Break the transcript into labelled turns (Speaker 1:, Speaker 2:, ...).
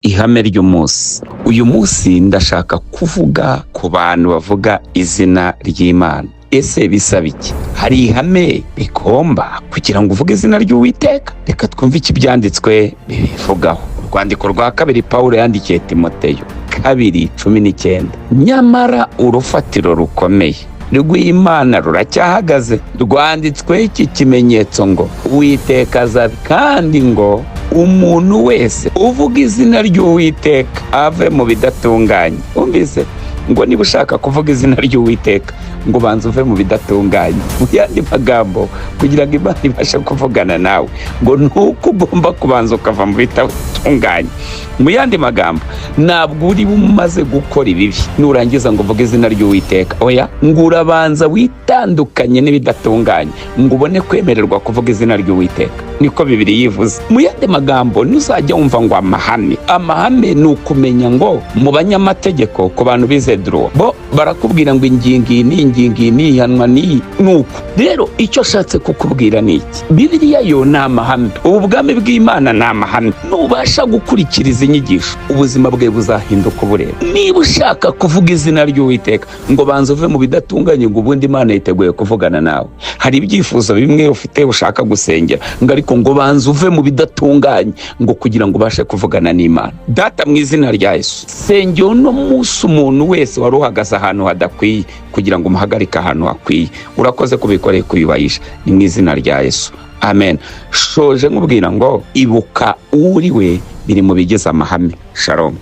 Speaker 1: Ihame ry'umunsi. Uyu munsi ndashaka kuvuga ku bantu bavuga izina ry'Imana. Ese bisaba iki? Hari ihame bigomba kugira ngo uvuge izina ry'Uwiteka? Reka twumve iki byanditswe bibivugaho. Urwandiko rwa kabiri Pawulo yandikiye Timoteyo 2:19. Nyamara urufatiro rukomeye rw'Imana ruracyahagaze, rwanditsweho iki kimenyetso ngo Uwiteka azabe, kandi ngo umuntu wese uvuga izina ry'Uwiteka ave mu bidatunganye. Umvise ngo niba ushaka kuvuga izina ry'Uwiteka ngo banza uve mu bidatunganye. Mu yandi magambo, kugira ngo Imana ibashe kuvugana nawe ngo nuko ugomba kubanza ukava mu bidatunganye. Mu yandi magambo, ntabwo uri bumaze gukora ibibi nurangiza ngo uvuge izina ry'Uwiteka. Oya, ngo urabanza witandukanye n'ibidatunganye ngo ubone kwemererwa kuvuga izina ry'Uwiteka. Niko Bibiliya yivuze. Mu yandi magambo, ntuzajya wumva ngo amahame ni ukumenya ngo mu banyamategeko, ku bantu bize droit, bo barakubwira ngo ingingo iyi ni ihanwa ni nuko. Rero icyo ashatse kukubwira ni iki? Bibiliya yo ni amahame, ubwami bw'Imana ni amahame. Nubasha gukurikiriza inyigisho, ubuzima bwe buzahinduka uburere. Niba ushaka kuvuga izina ry'Uwiteka ngo banza uve mu bidatunganye ngo ubundi Imana yiteguye kuvugana nawe. Hari ibyifuzo bimwe ufite ushaka gusengera ngo ariko ngo banza uve mu bidatunganye ngo kugira ngo ubashe kuvugana n'Imana. Data, mu izina rya Yesu, sengera uno munsi umuntu wese wari uhagaze ahantu hadakwiye kugira ngo umuhagarike ahantu hakwiye. Urakoze kubikoreye kuyubahisha, ni mu izina rya Yesu, amen. Shoje nkubwira ngo ibuka uri we biri mu bigize amahame. Shalom.